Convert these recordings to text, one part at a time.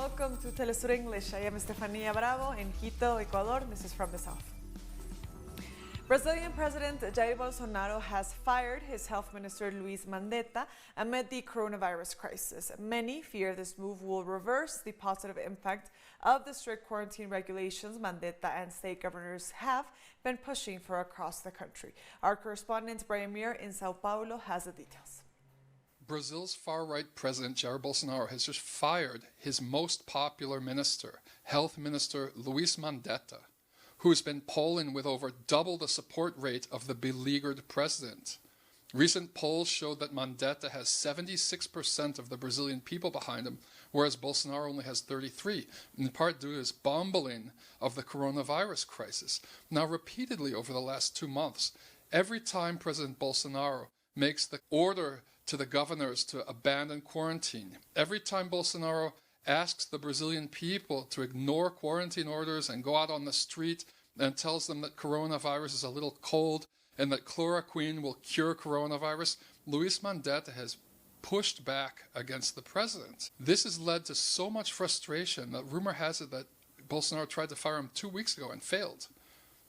welcome to Telesur English. I am Estefania Bravo in Quito, Ecuador. This is from the south. Brazilian President Jair Bolsonaro has fired his health minister Luis Mandetta amid the coronavirus crisis. Many fear this move will reverse the positive impact of the strict quarantine regulations Mandetta and state governors have been pushing for across the country. Our correspondent Brian Muir in Sao Paulo has the details. Brazil's far-right president Jair Bolsonaro has just fired his most popular minister, Health Minister Luis Mandetta, who has been polling with over double the support rate of the beleaguered president. Recent polls showed that Mandetta has 76% of the Brazilian people behind him, whereas Bolsonaro only has 33%, in part due to his bumbling of the coronavirus crisis. Now, repeatedly over the last 2 months, every time President Bolsonaro makes the order to the governors to abandon quarantine, every time Bolsonaro asks the Brazilian people to ignore quarantine orders and go out on the street and tells them that coronavirus is a little cold and that chloroquine will cure coronavirus, Luis Mandetta has pushed back against the president. This has led to so much frustration that rumor has it that Bolsonaro tried to fire him 2 weeks ago and failed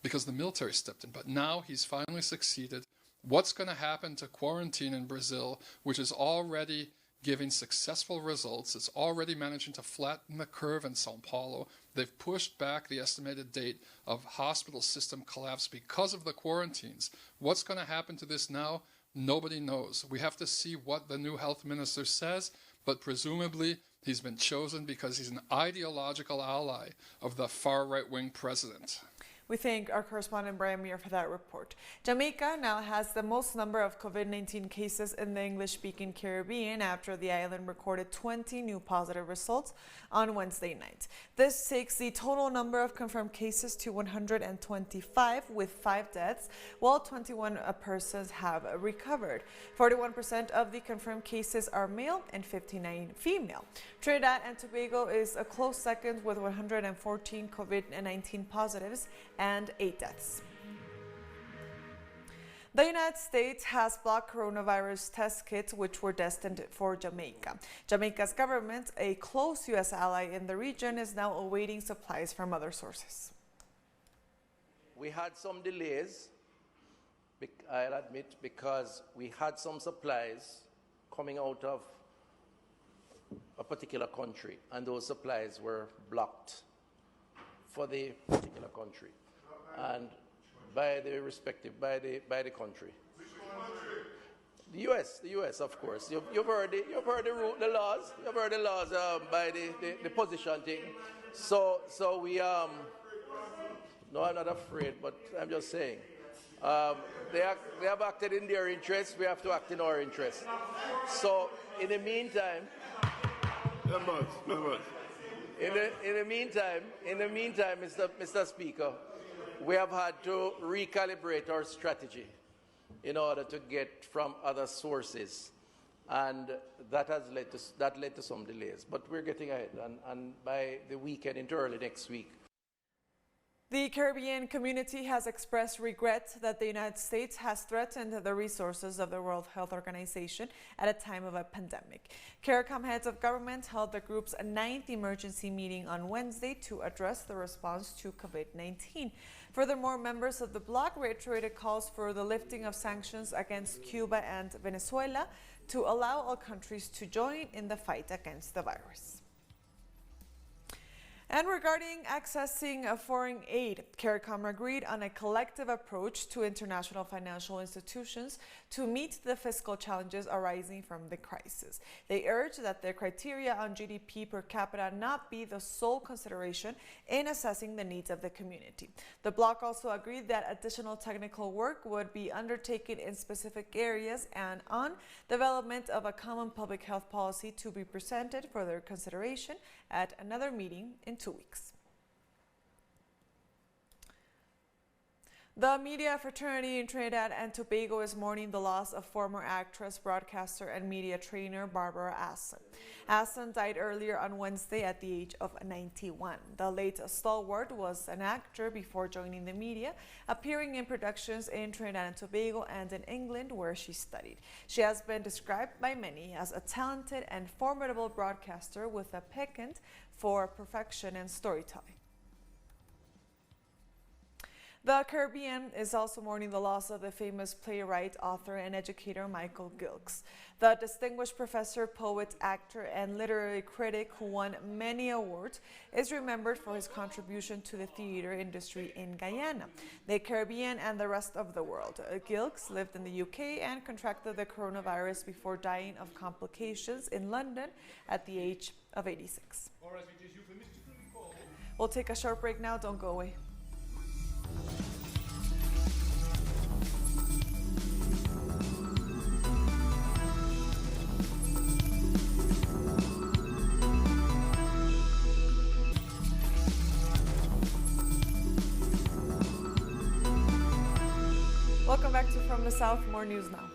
because the military stepped in. But now he's finally succeeded. What's going to happen to quarantine in Brazil, which is already giving successful results? It's already managing to flatten the curve in Sao Paulo. They've pushed back the estimated date of hospital system collapse because of the quarantines. What's going to happen to this now? Nobody knows. We have to see what the new health minister says, but presumably he's been chosen because he's an ideological ally of the far right-wing president. We thank our correspondent Brian Muir for that report. Jamaica now has the most number of COVID-19 cases in the English-speaking Caribbean after the island recorded 20 new positive results on Wednesday night. This takes the total number of confirmed cases to 125 with 5 deaths, while 21 persons have recovered. 41% of the confirmed cases are male and 59 female. Trinidad and Tobago is a close second with 114 COVID-19 positives and 8 deaths. The United States has blocked coronavirus test kits which were destined for Jamaica. Jamaica's government, a close U.S. ally in the region, is now awaiting supplies from other sources. We had some delays, I'll admit, because we had some supplies coming out of a particular country, and those supplies were blocked for the particular country and by the country. Which country? The U.S. of course. You've heard the laws. You've heard the laws by the position thing. So we no, I'm not afraid, but I'm just saying. They have acted in their interest. We have to act in our interest. So in the meantime. In the meantime, Mr. Speaker, we have had to recalibrate our strategy in order to get from other sources, and that led to some delays. But we're getting ahead, and by the weekend into early next week. The Caribbean community has expressed regret that the United States has threatened the resources of the World Health Organization at a time of a pandemic. CARICOM heads of government held the group's 9th emergency meeting on Wednesday to address the response to COVID-19. Furthermore, members of the bloc reiterated calls for the lifting of sanctions against Cuba and Venezuela to allow all countries to join in the fight against the virus. And regarding accessing foreign aid, CARICOM agreed on a collective approach to international financial institutions to meet the fiscal challenges arising from the crisis. They urged that the criteria on GDP per capita not be the sole consideration in assessing the needs of the community. The bloc also agreed that additional technical work would be undertaken in specific areas and on development of a common public health policy to be presented for their consideration at another meeting in 2 weeks. The media fraternity in Trinidad and Tobago is mourning the loss of former actress, broadcaster, and media trainer Barbara Asson. Asson died earlier on Wednesday at the age of 91. The late stalwart was an actor before joining the media, appearing in productions in Trinidad and Tobago and in England, where she studied. She has been described by many as a talented and formidable broadcaster with a penchant for perfection and storytelling. The Caribbean is also mourning the loss of the famous playwright, author, and educator Michael Gilkes. The distinguished professor, poet, actor, and literary critic who won many awards is remembered for his contribution to the theater industry in Guyana, the Caribbean, and the rest of the world. Gilkes lived in the UK and contracted the coronavirus before dying of complications in London at the age of 86. We'll take a short break now. Don't go away. Welcome back to From the South. More news now.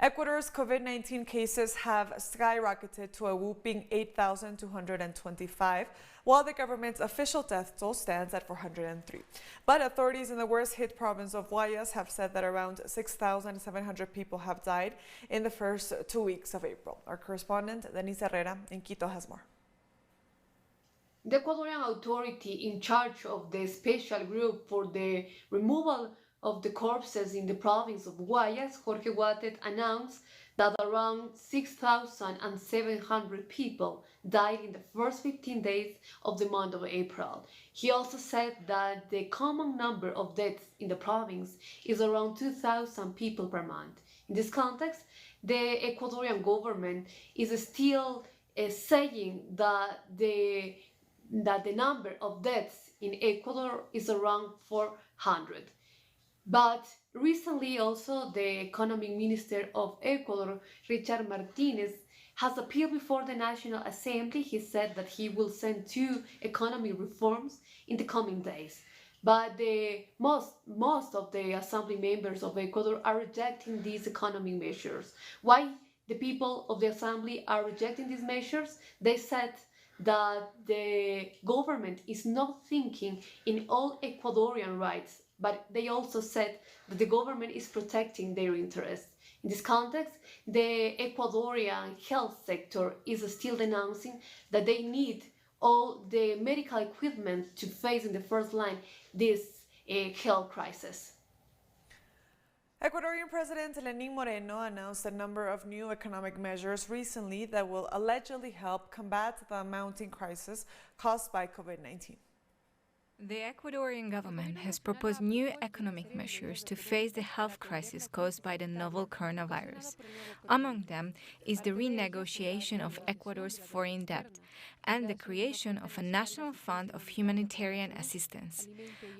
Ecuador's COVID-19 cases have skyrocketed to a whopping 8,225, while the government's official death toll stands at 403. But authorities in the worst-hit province of Guayas have said that around 6,700 people have died in the first 2 weeks of April. Our correspondent, Denise Herrera, in Quito, has more. The Ecuadorian authority in charge of the special group for the removal of the corpses in the province of Guayas, Jorge Guatet, announced that around 6,700 people died in the first 15 days of the month of April. He also said that the common number of deaths in the province is around 2,000 people per month. In this context, the Ecuadorian government is still saying that the number of deaths in Ecuador is around 400. But recently also the economic minister of Ecuador, Richard Martinez, has appealed before the National Assembly. He said that he will send 2 economic reforms in the coming days. But most of the assembly members of Ecuador are rejecting these economic measures. Why the people of the assembly are rejecting these measures? They said that the government is not thinking in all Ecuadorian rights, but they also said that the government is protecting their interests. In this context, the Ecuadorian health sector is still denouncing that they need all the medical equipment to face in the first line this health crisis. Ecuadorian President Lenín Moreno announced a number of new economic measures recently that will allegedly help combat the mounting crisis caused by COVID-19. The Ecuadorian government has proposed new economic measures to face the health crisis caused by the novel coronavirus. Among them is the renegotiation of Ecuador's foreign debt and the creation of a national fund of humanitarian assistance.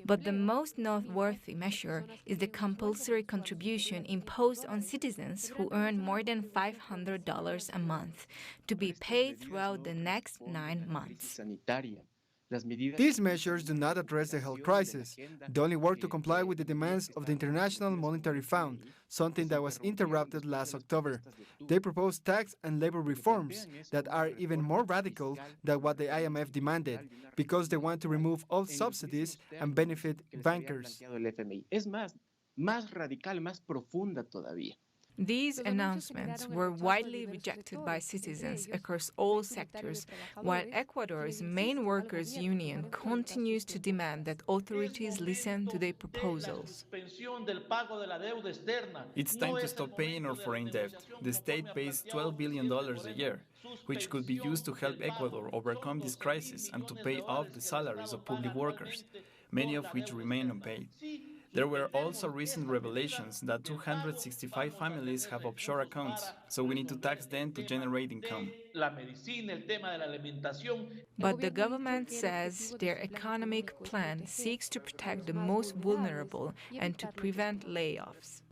But the most noteworthy measure is the compulsory contribution imposed on citizens who earn more than $500 a month to be paid throughout the next 9 months. These measures do not address the health crisis. They only work to comply with the demands of the International Monetary Fund, something that was interrupted last October. They propose tax and labor reforms that are even more radical than what the IMF demanded, because they want to remove all subsidies and benefit bankers. These announcements were widely rejected by citizens across all sectors, while Ecuador's main workers' union continues to demand that authorities listen to their proposals. It's time to stop paying our foreign debt. The state pays $12 billion a year, which could be used to help Ecuador overcome this crisis and to pay off the salaries of public workers, many of which remain unpaid. There were also recent revelations that 265 families have offshore accounts, so we need to tax them to generate income. But the government says their economic plan seeks to protect the most vulnerable and to prevent layoffs.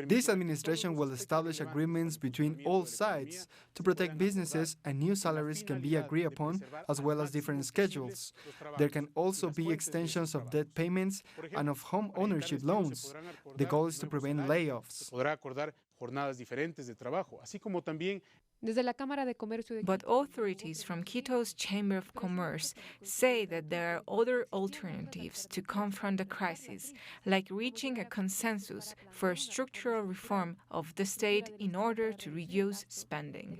This administration will establish agreements between all sides to protect businesses, and new salaries can be agreed upon, as well as different schedules. There can also be extensions of debt payments and of home ownership loans. The goal is to prevent layoffs. But authorities from Quito's Chamber of Commerce say that there are other alternatives to confront the crisis, like reaching a consensus for a structural reform of the state in order to reduce spending.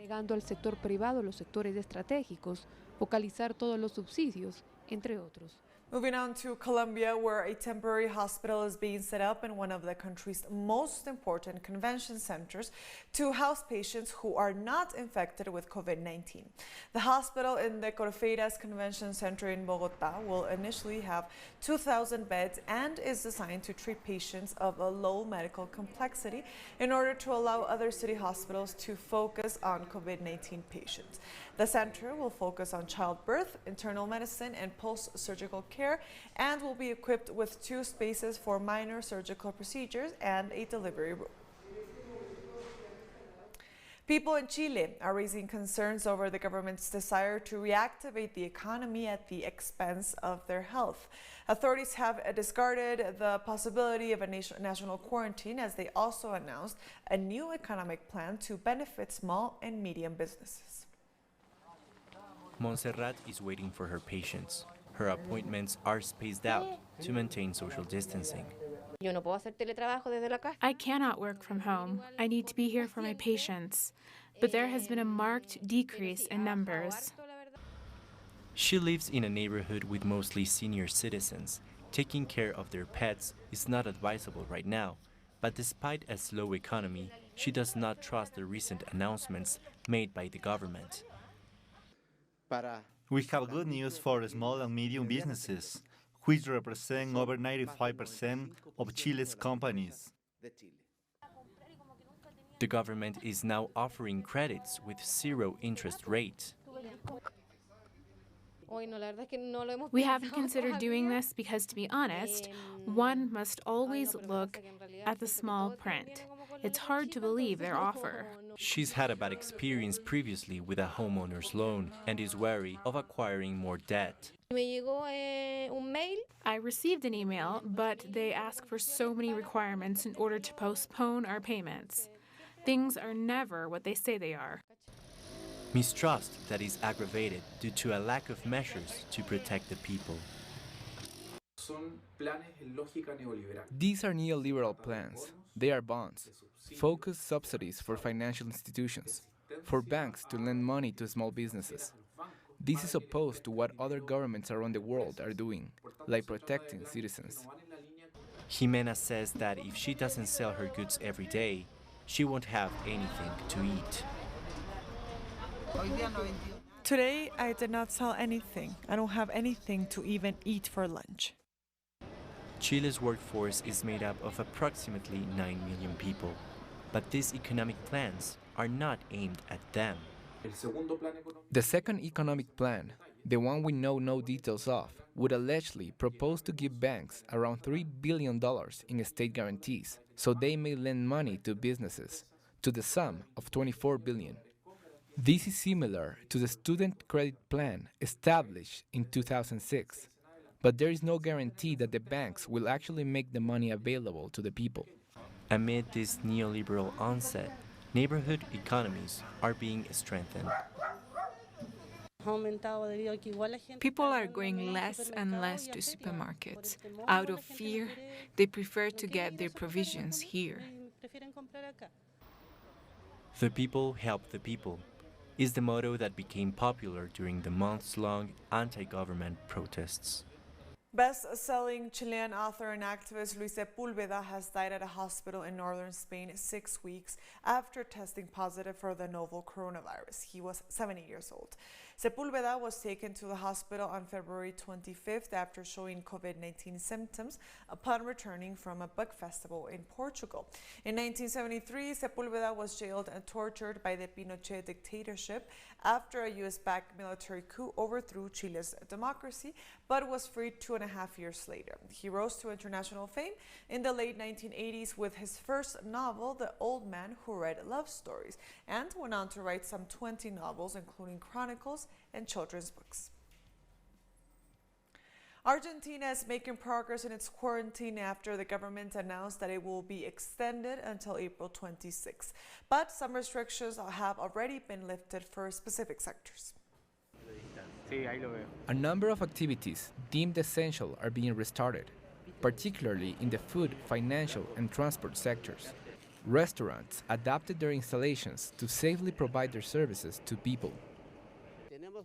Moving on to Colombia, where a temporary hospital is being set up in one of the country's most important convention centers to house patients who are not infected with COVID-19. The hospital in the Corfeiras Convention Center in Bogotá will initially have 2,000 beds and is designed to treat patients of a low medical complexity in order to allow other city hospitals to focus on COVID-19 patients. The center will focus on childbirth, internal medicine, and post-surgical care, and will be equipped with 2 spaces for minor surgical procedures and a delivery room. People in Chile are raising concerns over the government's desire to reactivate the economy at the expense of their health. Authorities have discarded the possibility of a national quarantine, as they also announced a new economic plan to benefit small and medium businesses. Montserrat is waiting for her patients. Her appointments are spaced out to maintain social distancing. I cannot work from home. I need to be here for my patients. But there has been a marked decrease in numbers. She lives in a neighborhood with mostly senior citizens. Taking care of their pets is not advisable right now, but despite a slow economy, she does not trust the recent announcements made by the government. We have good news for small and medium businesses, which represent over 95% of Chile's companies. The government is now offering credits with 0 interest rate. We haven't considered doing this because, to be honest, one must always look at the small print. It's hard to believe their offer. She's had a bad experience previously with a homeowner's loan and is wary of acquiring more debt. I received an email, but they ask for so many requirements in order to postpone our payments. Things are never what they say they are. Mistrust that is aggravated due to a lack of measures to protect the people. These are neoliberal plans. They are bonds, focused subsidies for financial institutions, for banks to lend money to small businesses. This is opposed to what other governments around the world are doing, like protecting citizens. Jimena says that if she doesn't sell her goods every day, she won't have anything to eat. Today, I did not sell anything. I don't have anything to even eat for lunch. Chile's workforce is made up of approximately 9 million people, but these economic plans are not aimed at them. The second economic plan, the one we know no details of, would allegedly propose to give banks around $3 billion in state guarantees, so they may lend money to businesses, to the sum of $24 billion. This is similar to the student credit plan established in 2006, but there is no guarantee that the banks will actually make the money available to the people. Amid this neoliberal onset, neighborhood economies are being strengthened. People are going less and less to supermarkets. Out of fear, they prefer to get their provisions here. The people help the people is the motto that became popular during the months-long anti-government protests. Best-selling Chilean author and activist Luis Sepúlveda has died at a hospital in northern Spain 6 weeks after testing positive for the novel coronavirus. He was 70 years old. Sepúlveda was taken to the hospital on February 25th after showing COVID-19 symptoms upon returning from a book festival in Portugal. In 1973, Sepúlveda was jailed and tortured by the Pinochet dictatorship after a U.S.-backed military coup overthrew Chile's democracy, but was freed 2.5 years later. He rose to international fame in the late 1980s with his first novel, The Old Man Who Read Love Stories, and went on to write some 20 novels, including chronicles and children's books. Argentina is making progress in its quarantine after the government announced that it will be extended until April 26. But some restrictions have already been lifted for specific sectors. A number of activities deemed essential are being restarted, particularly in the food, financial, and transport sectors. Restaurants adapted their installations to safely provide their services to people.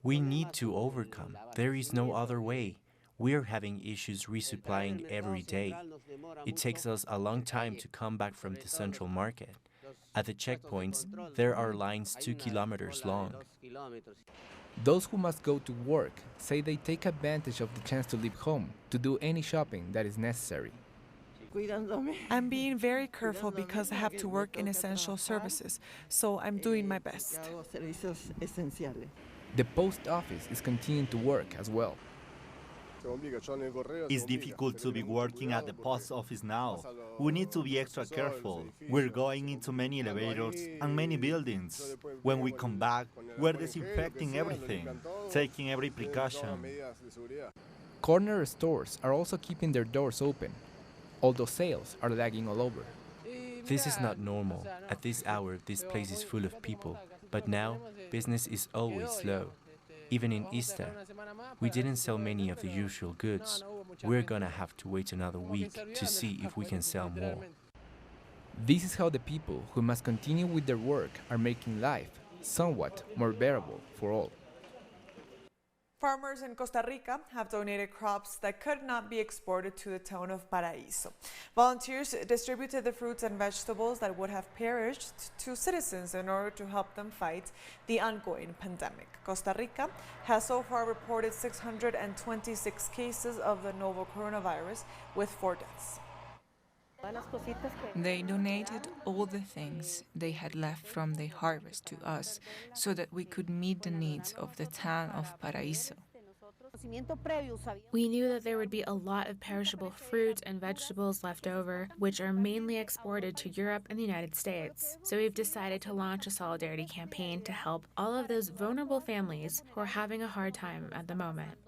We need to overcome. There is no other way. We are having issues resupplying every day. It takes us a long time to come back from the central market. At the checkpoints, there are lines 2 kilometers long. Those who must go to work say they take advantage of the chance to leave home to do any shopping that is necessary. I'm being very careful because I have to work in essential services, so I'm doing my best. The post office is continuing to work as well. It's difficult to be working at the post office now. We need to be extra careful. We're going into many elevators and many buildings. When we come back, we're disinfecting everything, taking every precaution. Corner stores are also keeping their doors open, although sales are lagging all over. This is not normal. At this hour, this place is full of people. But now, business is always slow. Even in Easter, we didn't sell many of the usual goods. We're gonna have to wait another week to see if we can sell more. This is how the people who must continue with their work are making life somewhat more bearable for all. Farmers in Costa Rica have donated crops that could not be exported to the town of Paraíso. Volunteers distributed the fruits and vegetables that would have perished to citizens in order to help them fight the ongoing pandemic. Costa Rica has so far reported 626 cases of the novel coronavirus, with 4 deaths. They donated all the things they had left from their harvest to us so that we could meet the needs of the town of Paraíso. We knew that there would be a lot of perishable fruit and vegetables left over, which are mainly exported to Europe and the United States. So we've decided to launch a solidarity campaign to help all of those vulnerable families who are having a hard time at the moment.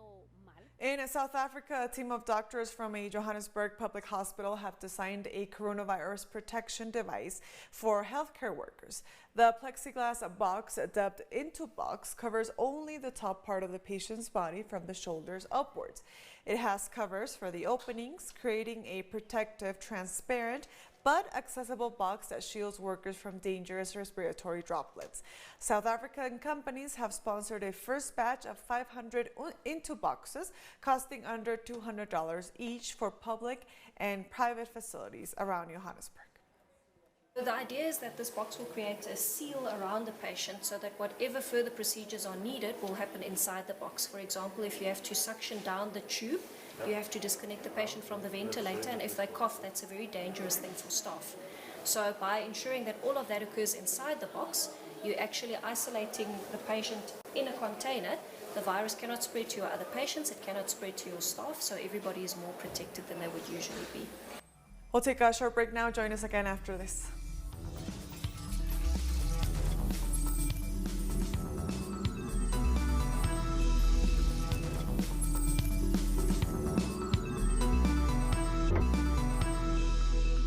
In South Africa, a team of doctors from a Johannesburg public hospital have designed a coronavirus protection device for healthcare workers. The plexiglass box, dubbed Into Box, covers only the top part of the patient's body from the shoulders upwards. It has covers for the openings, creating a protective, transparent, but accessible box that shields workers from dangerous respiratory droplets. South African companies have sponsored a first batch of 500 Into Boxes, costing under $200 each for public and private facilities around Johannesburg. The idea is that this box will create a seal around the patient so that whatever further procedures are needed will happen inside the box. For example, if you have to suction down the tube, you have to disconnect the patient from the ventilator, and if they cough, that's a very dangerous thing for staff. So by ensuring that all of that occurs inside the box, you're actually isolating the patient in a container. The virus cannot spread to your other patients, it cannot spread to your staff, so everybody is more protected than they would usually be. We'll take a short break now. Join us again after this.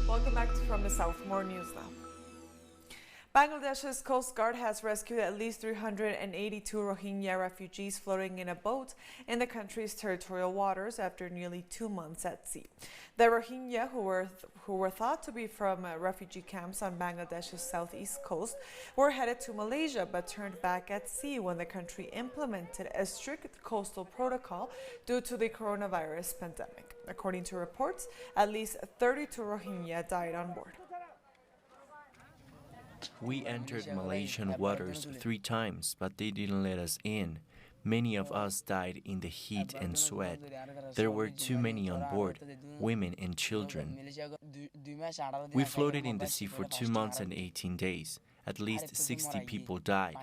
Welcome back from the South. More news now. Bangladesh's Coast Guard has rescued at least 382 Rohingya refugees floating in a boat in the country's territorial waters after nearly 2 months at sea. The Rohingya, who were thought to be from refugee camps on Bangladesh's southeast coast, were headed to Malaysia but turned back at sea when the country implemented a strict coastal protocol due to the coronavirus pandemic. According to reports, at least 32 Rohingya died on board. We entered Malaysian waters 3 times, but they didn't let us in. Many of us died in the heat and sweat. There were too many on board, women and children. We floated in the sea for 2 months and 18 days. At least 60 people died.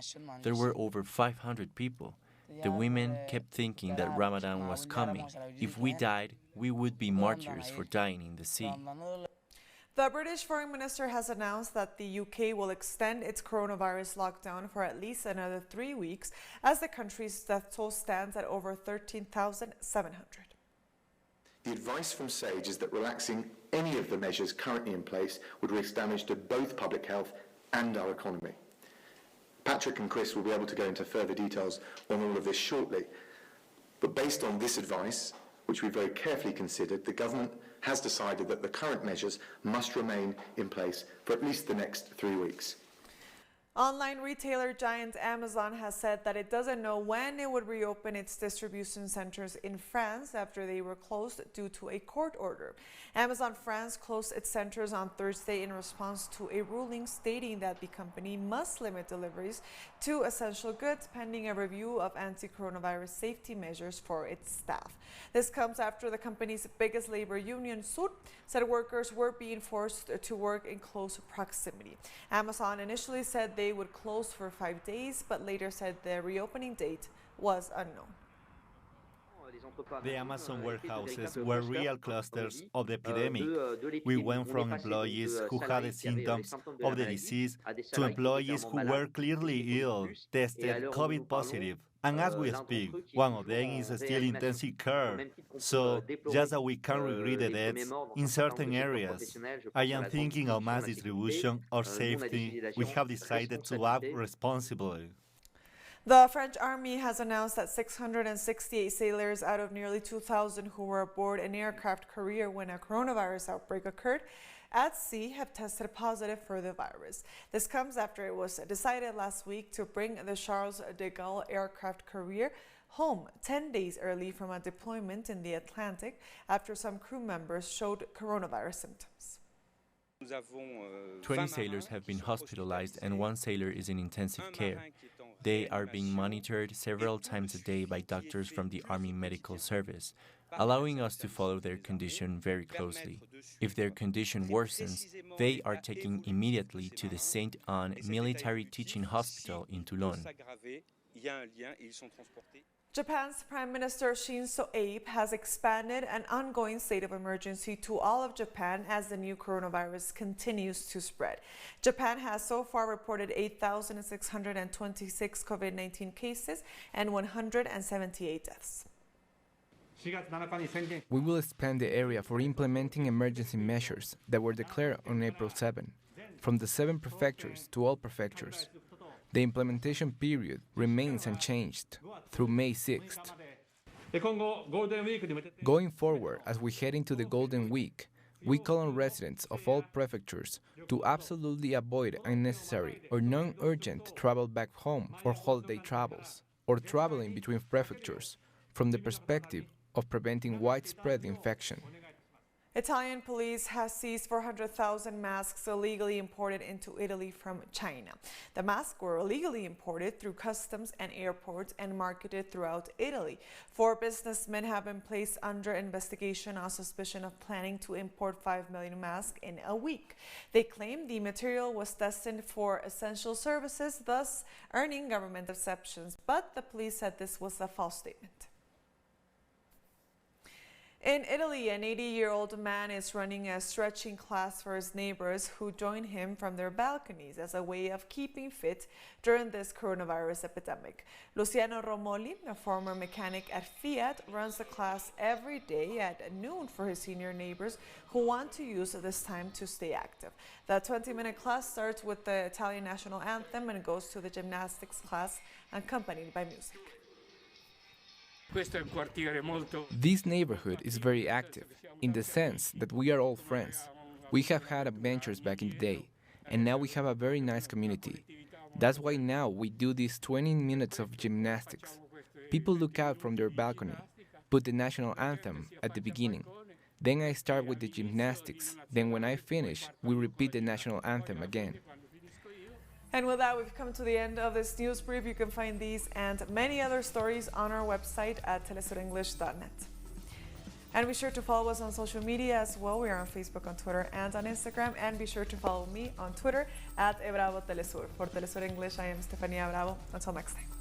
There were over 500 people. The women kept thinking that Ramadan was coming. If we died, we would be martyrs for dying in the sea. The British Foreign Minister has announced that the UK will extend its coronavirus lockdown for at least another 3 weeks as the country's death toll stands at over 13,700. The advice from SAGE is that relaxing any of the measures currently in place would risk damage to both public health and our economy. Patrick and Chris will be able to go into further details on all of this shortly. But based on this advice, which we very carefully considered, the government has decided that the current measures must remain in place for at least the next 3 weeks. Online retailer giant Amazon has said that it doesn't know when it would reopen its distribution centers in France after they were closed due to a court order. Amazon France closed its centers on Thursday in response to a ruling stating that the company must limit deliveries to essential goods pending a review of anti-coronavirus safety measures for its staff. This comes after the company's biggest labor union, SUR, said workers were being forced to work in close proximity. Amazon initially said they would close for 5 days, but later said the reopening date was unknown. The Amazon warehouses were real clusters of the epidemic. We went from employees who had the symptoms of the disease to employees who were clearly ill, tested COVID positive. And as we speak, one of them is still in intensive care. So, just that we can't regret the deaths in certain areas, I am thinking of mass distribution or safety. We have decided to act responsibly. The French army has announced that 668 sailors out of nearly 2,000 who were aboard an aircraft carrier when a coronavirus outbreak occurred at sea have tested positive for the virus. This comes after it was decided last week to bring the Charles de Gaulle aircraft carrier home 10 days early from a deployment in the Atlantic after some crew members showed coronavirus symptoms. 20 sailors have been hospitalized and 1 sailor is in intensive care. They are being monitored several times a day by doctors from the Army Medical Service, allowing us to follow their condition very closely. If their condition worsens, they are taken immediately to the Saint Anne Military Teaching Hospital in Toulon. Japan's Prime Minister Shinzo Abe has expanded an ongoing state of emergency to all of Japan as the new coronavirus continues to spread. Japan has so far reported 8,626 COVID-19 cases and 178 deaths. We will expand the area for implementing emergency measures that were declared on April 7, from the 7 prefectures to all prefectures. The implementation period remains unchanged through May 6th. Going forward, as we head into the Golden Week, we call on residents of all prefectures to absolutely avoid unnecessary or non-urgent travel back home for holiday travels or traveling between prefectures from the perspective of preventing widespread infection. Italian police has seized 400,000 masks illegally imported into Italy from China. The masks were illegally imported through customs and airports and marketed throughout Italy. 4 businessmen have been placed under investigation on suspicion of planning to import 5 million masks in a week. They claim the material was destined for essential services, thus earning government exceptions, but the police said this was a false statement. In Italy, an 80-year-old man is running a stretching class for his neighbors who join him from their balconies as a way of keeping fit during this coronavirus epidemic. Luciano Romoli, a former mechanic at Fiat, runs the class every day at noon for his senior neighbors who want to use this time to stay active. The 20-minute class starts with the Italian national anthem and goes to the gymnastics class accompanied by music. This neighborhood is very active, in the sense that we are all friends. We have had adventures back in the day, and now we have a very nice community. That's why now we do these 20 minutes of gymnastics. People look out from their balcony, put the national anthem at the beginning. Then I start with the gymnastics. Then when I finish, we repeat the national anthem again. And with that, we've come to the end of this news brief. You can find these and many other stories on our website at telesurenglish.net. And be sure to follow us on social media as well. We are on Facebook, on Twitter, and on Instagram. And be sure to follow me on Twitter at @ebravotelesur. For Telesur English, I am Stefania Bravo. Until next time.